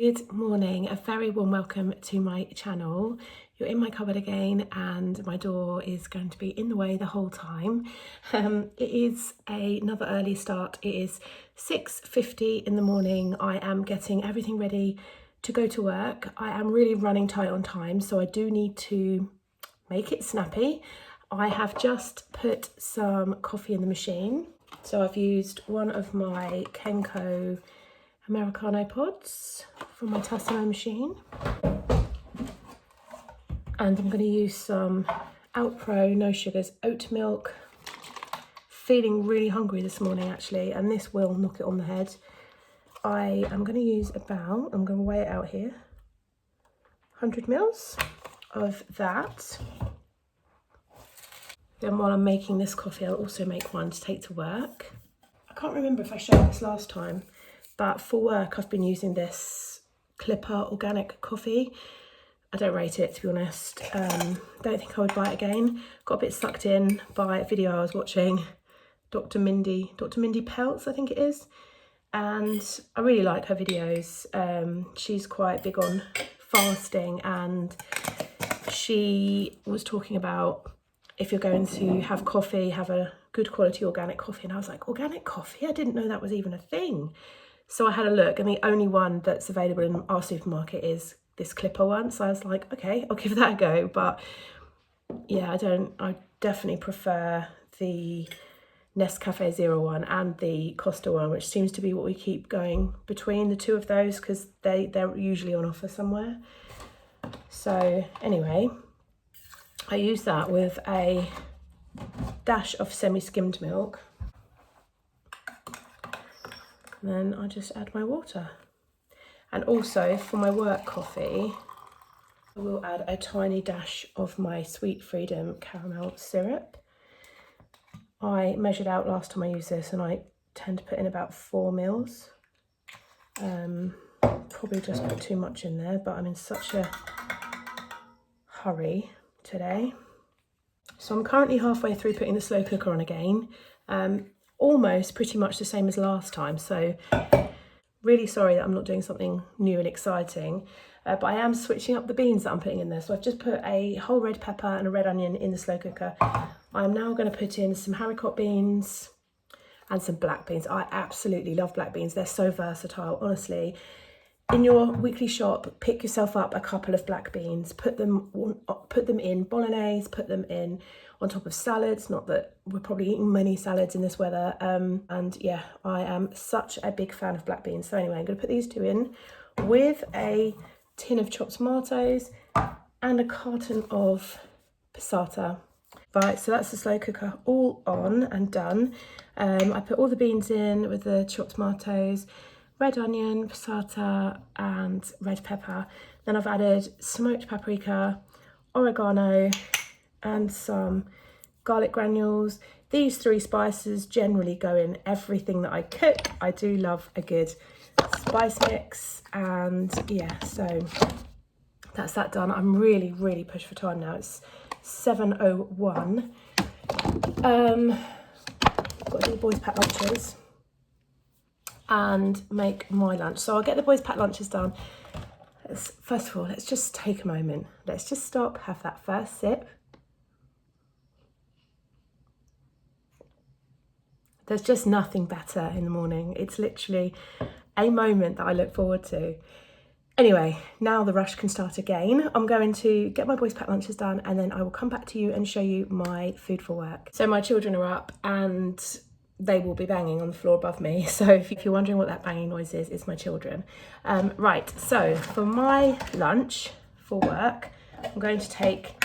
Good morning, a very warm welcome to my channel. You're in my cupboard again and my door is going to be in the way the whole time. It is another early start. It is 6:50 in the morning. I am getting everything ready to go to work. I am really running tight on time, so I do need to make it snappy. I have just put some coffee in the machine. So I've used one of my Kenko Americano pods from my Tassimo machine, and I'm going to use some Outpro no sugars oat milk. Feeling really hungry this morning actually, and this will knock it on the head. I am going to use about, I'm going to weigh it out here, 100 mils of that. Then while I'm making this coffee, I'll also make one to take to work. I can't remember if I showed this last time, but for work I've been using this Clipper organic coffee. I don't rate it, to be honest. Don't think I would buy it again. Got a bit sucked in by a video I was watching, Dr. Mindy Peltz, I think it is. And I really like her videos. She's quite big on fasting, and she was talking about if you're going to have coffee, have a good quality organic coffee. And I was like, organic coffee? I didn't know that was even a thing. So I had a look, and the only one that's available in our supermarket is this Clipper one. So I was like, okay, I'll give that a go. But yeah, I definitely prefer the Nescafe Zero one and the Costa one, which seems to be what we keep going between the two of those because they're usually on offer somewhere. So anyway, I use that with a dash of semi-skimmed milk. And then I just add my water. And also for my work coffee, I will add a tiny dash of my Sweet Freedom caramel syrup. I measured out last time I used this, and I tend to put in about 4 mils. Probably just put too much in there, but I'm in such a hurry today. So I'm currently halfway through putting the slow cooker on again. Almost pretty much the same as last time, so really sorry that I'm not doing something new and exciting, but I am switching up the beans that I'm putting in there. So I've just put a whole red pepper and a red onion in the slow cooker. I'm now going to put in some haricot beans and some black beans. I absolutely love black beans. They're so versatile, honestly. In your weekly shop, pick yourself up a couple of black beans, put them in bolognese, put them in on top of salads. Not that we're probably eating many salads in this weather. And yeah, I am such a big fan of black beans. So anyway, I'm going to put these two in with a tin of chopped tomatoes and a carton of passata. Right, so that's the slow cooker all on and done. I put all the beans in with the chopped tomatoes, red onion, passata and red pepper. Then I've added smoked paprika, oregano and some garlic granules. These 3 spices generally go in everything that I cook. I do love a good spice mix, and yeah, so that's that done. I'm really pushed for time now. It's 7:01. Got to do the boys' pack lunches and make my lunch. So I'll get the boys' pack lunches done. First of all, let's just take a moment. Let's just stop, have that first sip. There's just nothing better in the morning. It's literally a moment that I look forward to. Anyway, now the rush can start again. I'm going to get my boys' pack lunches done, and then I will come back to you and show you my food for work. So my children are up and they will be banging on the floor above me. So if you're wondering what that banging noise is, it's my children. Right, so for my lunch for work, I'm going to take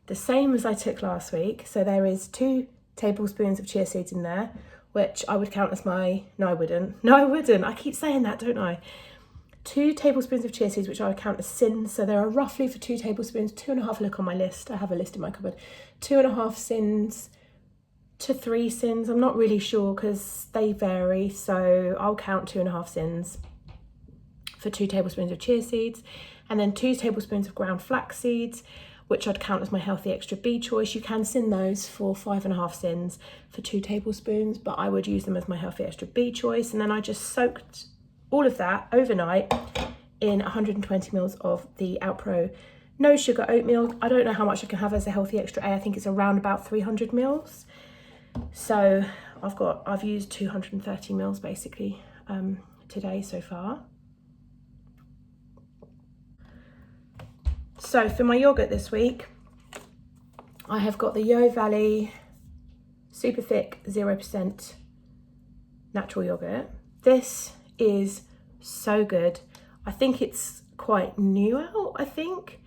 the same as I took last week. So there is 2 tablespoons of chia seeds in there, which I would count as my, no I wouldn't, I keep saying that, don't I? 2 tablespoons of chia seeds, which I would count as sins. So there are roughly, for 2 tablespoons, 2.5, look on my list, I have a list in my cupboard, 2.5 sins to 3 sins. I'm not really sure because they vary, so I'll count 2.5 sins for 2 tablespoons of chia seeds, and then 2 tablespoons of ground flax seeds, which I'd count as my healthy extra B choice. You can sin those for 5.5 sins for 2 tablespoons, but I would use them as my healthy extra B choice. And then I just soaked all of that overnight in 120 mils of the Outpro no sugar oatmeal. I don't know how much I can have as a healthy extra A. I think it's around about 300 mils. So I've used 230 mils basically today so far. So for my yogurt this week, I have got the Yo Valley super thick 0% natural yogurt. This is so good. I think it's quite new out, I think,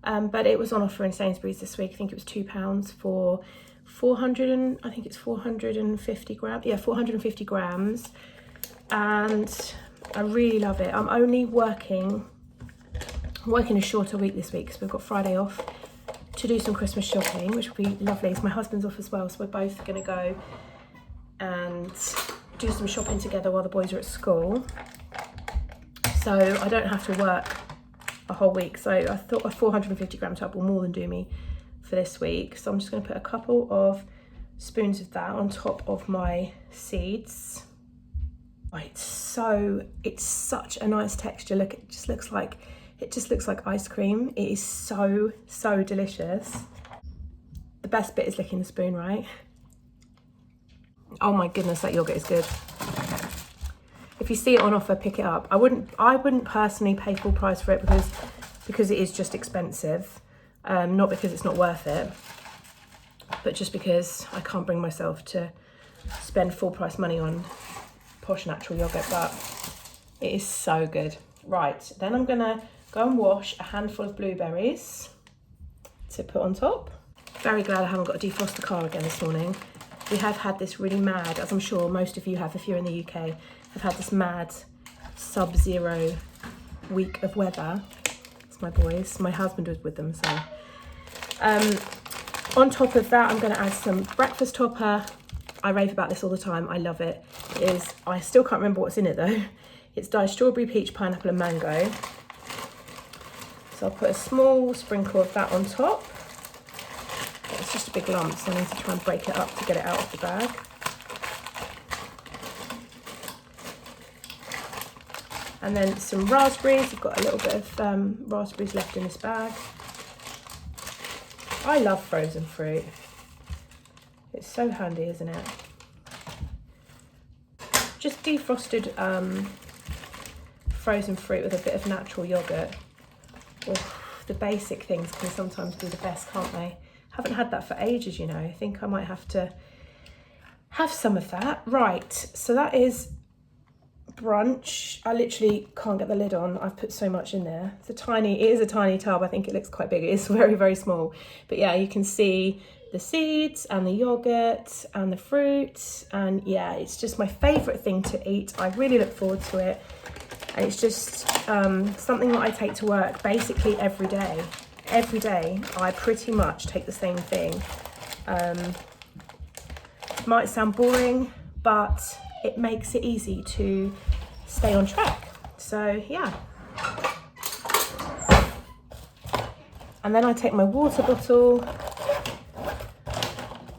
but it was on offer in Sainsbury's this week. I think it was £2 for 450 grams. Yeah, 450 grams. And I really love it. I'm only working a shorter week this week because we've got Friday off to do some Christmas shopping, which will be lovely. So my husband's off as well, so we're both going to go and do some shopping together while the boys are at school. So I don't have to work a whole week. So I thought a 450 gram tub will more than do me for this week. So I'm just going to put a couple of spoons of that on top of my seeds. Oh, it's such a nice texture. Look, it just looks like ice cream. It is so delicious. The best bit is licking the spoon, right? Oh my goodness, that yogurt is good. If you see it on offer, pick it up. I wouldn't personally pay full price for it because it is just expensive. Not because it's not worth it, but just because I can't bring myself to spend full price money on posh natural yogurt, but it is so good. Right, then I'm gonna go and wash a handful of blueberries to put on top. Very glad I haven't got to defrost the car again this morning. We have had this really mad, as I'm sure most of you have if you're in the UK, have had this mad sub-zero week of weather. It's my boys. My husband was with them, so. On top of that, I'm going to add some breakfast topper. I rave about this all the time. I love it. I still can't remember what's in it though. It's dyed strawberry, peach, pineapple and mango. So I'll put a small sprinkle of that on top. It's just a big lump, so I need to try and break it up to get it out of the bag. And then some raspberries. I've got a little bit of raspberries left in this bag. I love frozen fruit. It's so handy, isn't it? Just defrosted frozen fruit with a bit of natural yogurt. Oh, the basic things can sometimes be the best, can't they? Haven't had that for ages, you know. I think I might have to have some of that. Right, so that is brunch. I literally can't get the lid on. I've put so much in there. It is a tiny tub. I think it looks quite big. It is very small. But yeah, you can see the seeds and the yogurt and the fruit. And yeah, it's just my favourite thing to eat. I really look forward to it. And it's just something that I take to work basically every day. Every day, I pretty much take the same thing. Might sound boring, but it makes it easy to stay on track. So yeah. And then I take my water bottle,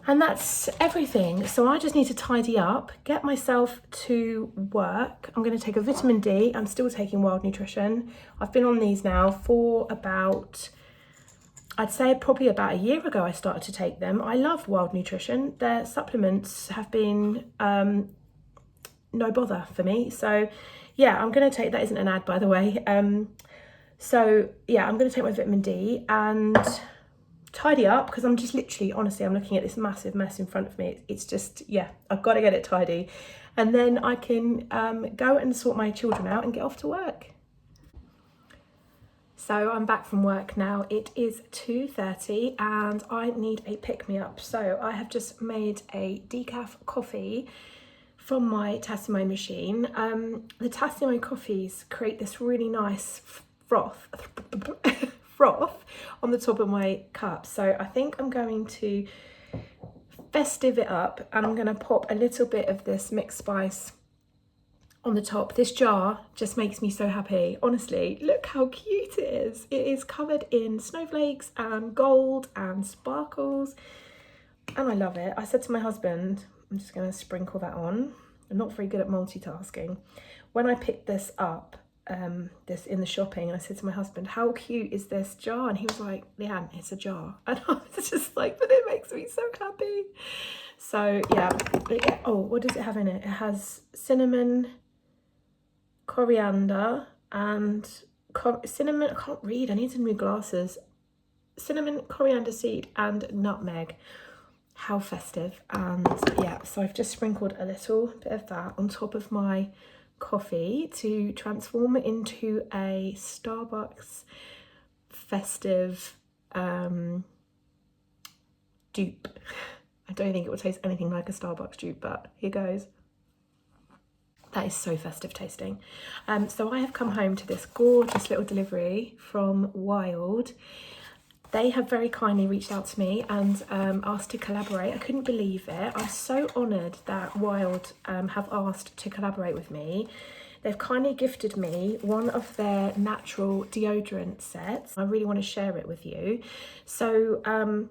and that's everything. So I just need to tidy up, get myself to work. I'm going to take a vitamin D. I'm still taking Wild Nutrition. I've been on these now for about, I'd say probably about a year ago I started to take them. I love Wild Nutrition. Their supplements have been no bother for me. So yeah, I'm going to take, that isn't an ad by the way. So yeah, I'm going to take my vitamin D and tidy up because I'm just literally, honestly, I'm looking at this massive mess in front of me. It's just, yeah, I've got to get it tidy. And then I can go and sort my children out and get off to work. So I'm back from work now. It is 2:30 and I need a pick-me-up. So I have just made a decaf coffee from my Tassimo machine. The Tassimo coffees create this really nice froth on the top of my cup. So I think I'm going to festive it up and I'm going to pop a little bit of this mixed spice on the top. This jar just makes me so happy. Honestly, look how cute it is. It is covered in snowflakes and gold and sparkles and I love it. I said to my husband, I'm just going to sprinkle that on. I'm not very good at multitasking. When I picked this up, this in the shopping, and I said to my husband, how cute is this jar? And he was like, Leanne, it's a jar. And I was just like, but it makes me so happy. So yeah, oh, what does it have in it? It has cinnamon, coriander, and cinnamon, I can't read, I need some new glasses. Cinnamon, coriander seed, and nutmeg. How festive. And yeah, so I've just sprinkled a little bit of that on top of my coffee to transform it into a Starbucks festive dupe. I don't think it will taste anything like a Starbucks dupe, but here goes. That is so festive tasting. So I have come home to this gorgeous little delivery from Wild. They have very kindly reached out to me and asked to collaborate. I couldn't believe it. I'm so honoured that Wild have asked to collaborate with me. They've kindly gifted me one of their natural deodorant sets. I really want to share it with you. So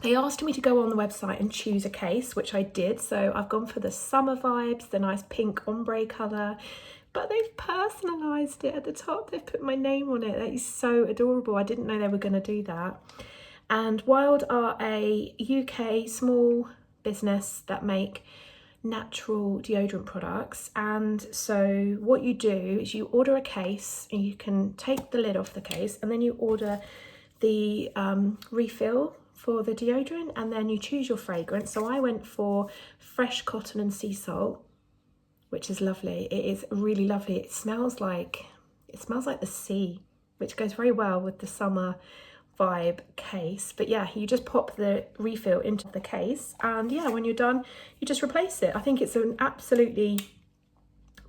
they asked me to go on the website and choose a case, which I did. So I've gone for the summer vibes, the nice pink ombre colour, but they've personalised it at the top. They've put my name on it. That is so adorable. I didn't know they were going to do that. And Wild are a UK small business that make natural deodorant products. And so what you do is you order a case, and you can take the lid off the case, and then you order the refill for the deodorant, and then you choose your fragrance. So I went for fresh cotton and sea salt, which is lovely. It is really lovely. It smells like the sea, which goes very well with the summer vibe case. But yeah, you just pop the refill into the case, and yeah, when you're done, you just replace it. I think it's an absolutely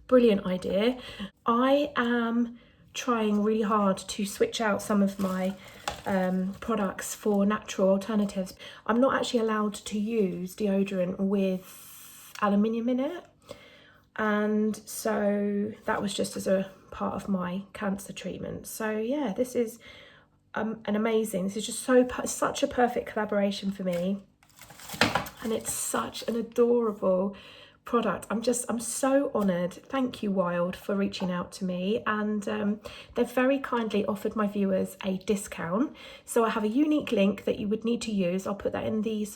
brilliant idea. I am trying really hard to switch out some of my products for natural alternatives. I'm not actually allowed to use deodorant with aluminium in it, and so that was just as a part of my cancer treatment. So yeah, this is this is just such a perfect collaboration for me, and it's such an adorable product. I'm so honoured. Thank you, Wild, for reaching out to me, and they've very kindly offered my viewers a discount. So I have a unique link that you would need to use. I'll put that in the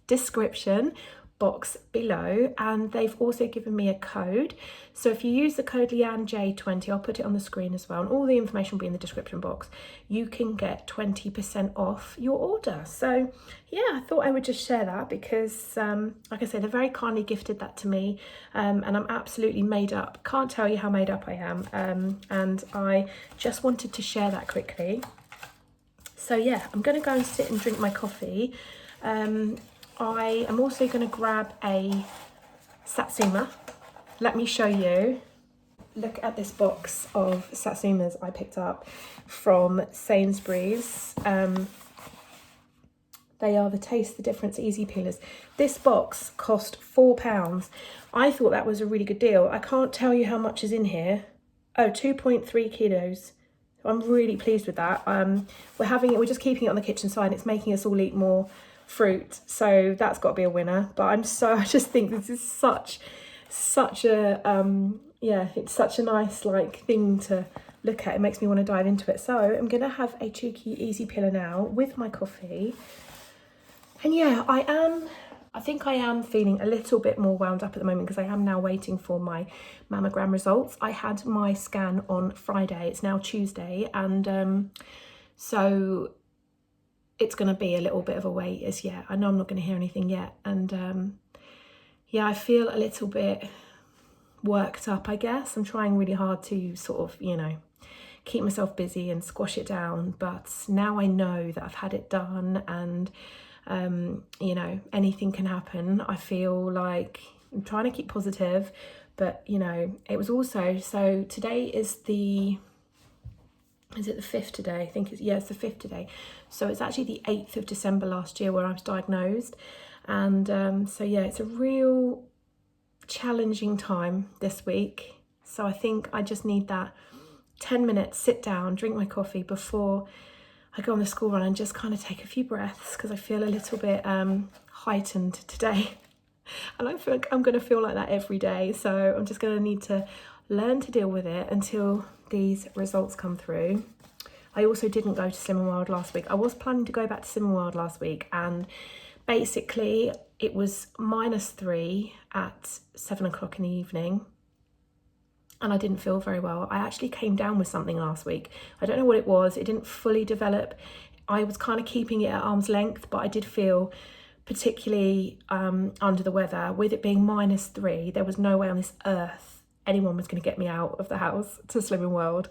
description box below, and they've also given me a code. So if you use the code LeanneJ20, I'll put it on the screen as well, and all the information will be in the description box, you can get 20% off your order. So yeah, I thought I would just share that because like I said, they very kindly gifted that to me, and I'm absolutely made up. Can't tell you how made up I am, and I just wanted to share that quickly. So yeah, I'm going to go and sit and drink my coffee. I am also going to grab a satsuma. Let me show you. Look at this box of satsumas I picked up from Sainsbury's. They are the Taste the Difference Easy Peelers. This box cost £4. I thought that was a really good deal. I can't tell you how much is in here. Oh, 2.3 kilos. I'm really pleased with that. We're just keeping it on the kitchen side. It's making us all eat more fruit, so that's got to be a winner. But I just think this is such a it's such a nice thing to look at. It makes me want to dive into it. So I'm gonna have a cheeky easy peeler now with my coffee, and yeah, I think I am feeling a little bit more wound up at the moment because I am now waiting for my mammogram results. I had my scan on Friday, it's now Tuesday, and so it's going to be a little bit of a wait as yet. I know I'm not going to hear anything yet, and yeah, I feel a little bit worked up, I guess. I'm trying really hard to sort of, keep myself busy and squash it down, but now I know that I've had it done, and anything can happen. I feel like I'm trying to keep positive, but it was also, so today is it the 5th today? I think it's the 5th today. So it's actually the 8th of December last year where I was diagnosed. And so yeah, it's a real challenging time this week. So I think I just need that 10 minutes, sit down, drink my coffee before I go on the school run and just kind of take a few breaths, because I feel a little bit heightened today. And I feel like I'm going to feel like that every day. So I'm just going to need to learn to deal with it until these results come through. I also didn't go to Slim and Wild last week. I was planning to go back to Slim and Wild last week, and basically it was -3 at 7 o'clock in the evening, and I didn't feel very well. I actually came down with something last week. I don't know what it was. It didn't fully develop. I was kind of keeping it at arm's length, but I did feel particularly under the weather. With it being -3, there was no way on this earth anyone was going to get me out of the house to Slimming World.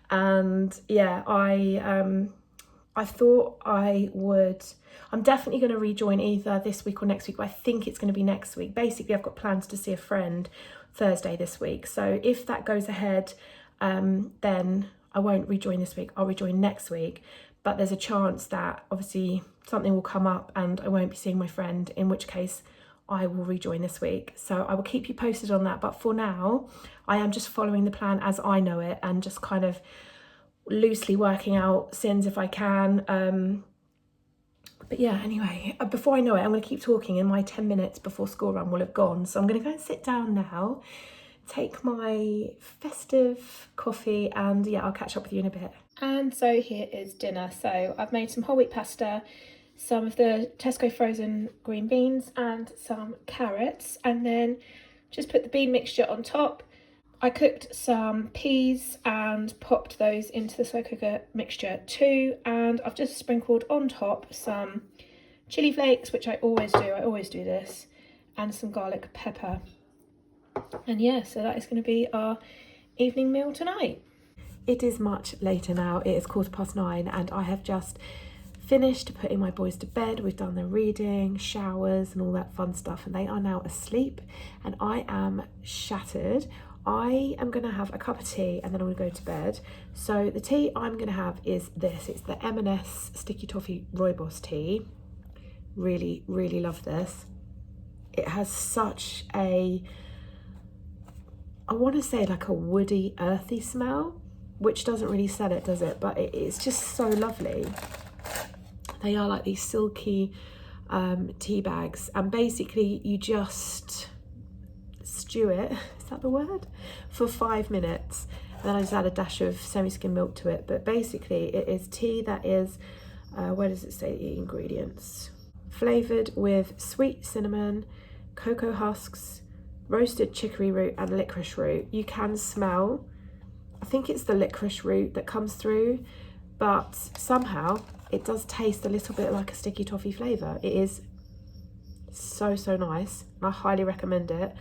And yeah, I thought I would. I'm definitely going to rejoin either this week or next week, but I think it's going to be next week. Basically, I've got plans to see a friend Thursday this week. So if that goes ahead, then I won't rejoin this week. I'll rejoin next week. But there's a chance that obviously something will come up and I won't be seeing my friend, in which case I will rejoin this week. So I will keep you posted on that. But for now, I am just following the plan as I know it and just kind of loosely working out sins if I can. But yeah, anyway, before I know it, I'm going to keep talking and my 10 minutes before school run will have gone. So I'm going to go and sit down now, take my festive coffee, and yeah, I'll catch up with you in a bit. And so here is dinner. So I've made some whole wheat pasta, some of the Tesco frozen green beans and some carrots, and then just put the bean mixture on top. I cooked some peas and popped those into the slow cooker mixture too, and I've just sprinkled on top some chili flakes, which I always do this, and some garlic pepper. And yeah, so that is going to be our evening meal tonight. It is much later now. It is 9:15 and I have just finished putting my boys to bed. We've done their reading, showers and all that fun stuff, and they are now asleep and I am shattered. I am going to have a cup of tea and then I'm going to go to bed. So the tea I'm going to have is this. It's the M&S Sticky Toffee Rooibos tea. Really, really love this. It has such a, I want to say like a woody, earthy smell, which doesn't really sell it, does it? But it's just so lovely. They are like these silky tea bags, and basically you just stew it, is that the word? For 5 minutes. And then I just add a dash of semi-skim milk to it. But basically it is tea that is, where does it say the ingredients? Flavoured with sweet cinnamon, cocoa husks, roasted chicory root and licorice root. You can smell, I think it's the licorice root that comes through, but somehow it does taste a little bit like a sticky toffee flavour. It is so nice, and I highly recommend it.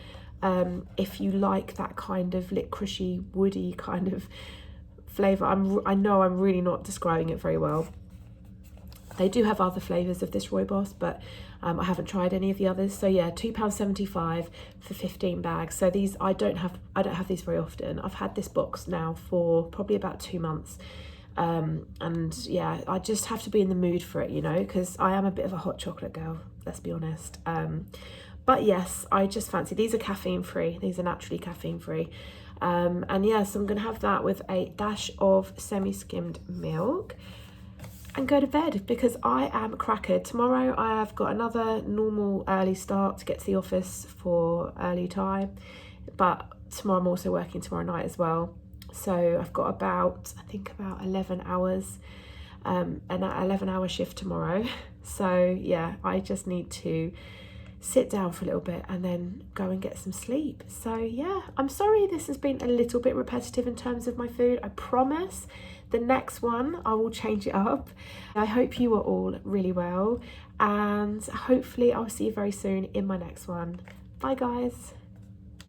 If you like that kind of licoricey, woody kind of flavour. I know I'm really not describing it very well. They do have other flavours of this rooibos, but I haven't tried any of the others. So yeah, £2.75 for 15 bags. So these I don't have these very often. I've had this box now for probably about 2 months. And yeah, I just have to be in the mood for it, you know, because I am a bit of a hot chocolate girl, let's be honest. But yes, I just fancy, these are caffeine free. These are naturally caffeine free. And yes, I'm going to have that with a dash of semi-skimmed milk and go to bed because I am crackered. Tomorrow I have got another normal early start to get to the office for early time, but tomorrow I'm also working tomorrow night as well. So I've got about 11 hours, an 11-hour shift tomorrow. So yeah, I just need to sit down for a little bit and then go and get some sleep. So yeah, I'm sorry this has been a little bit repetitive in terms of my food. I promise the next one I will change it up. I hope you are all really well, and hopefully I'll see you very soon in my next one. Bye guys.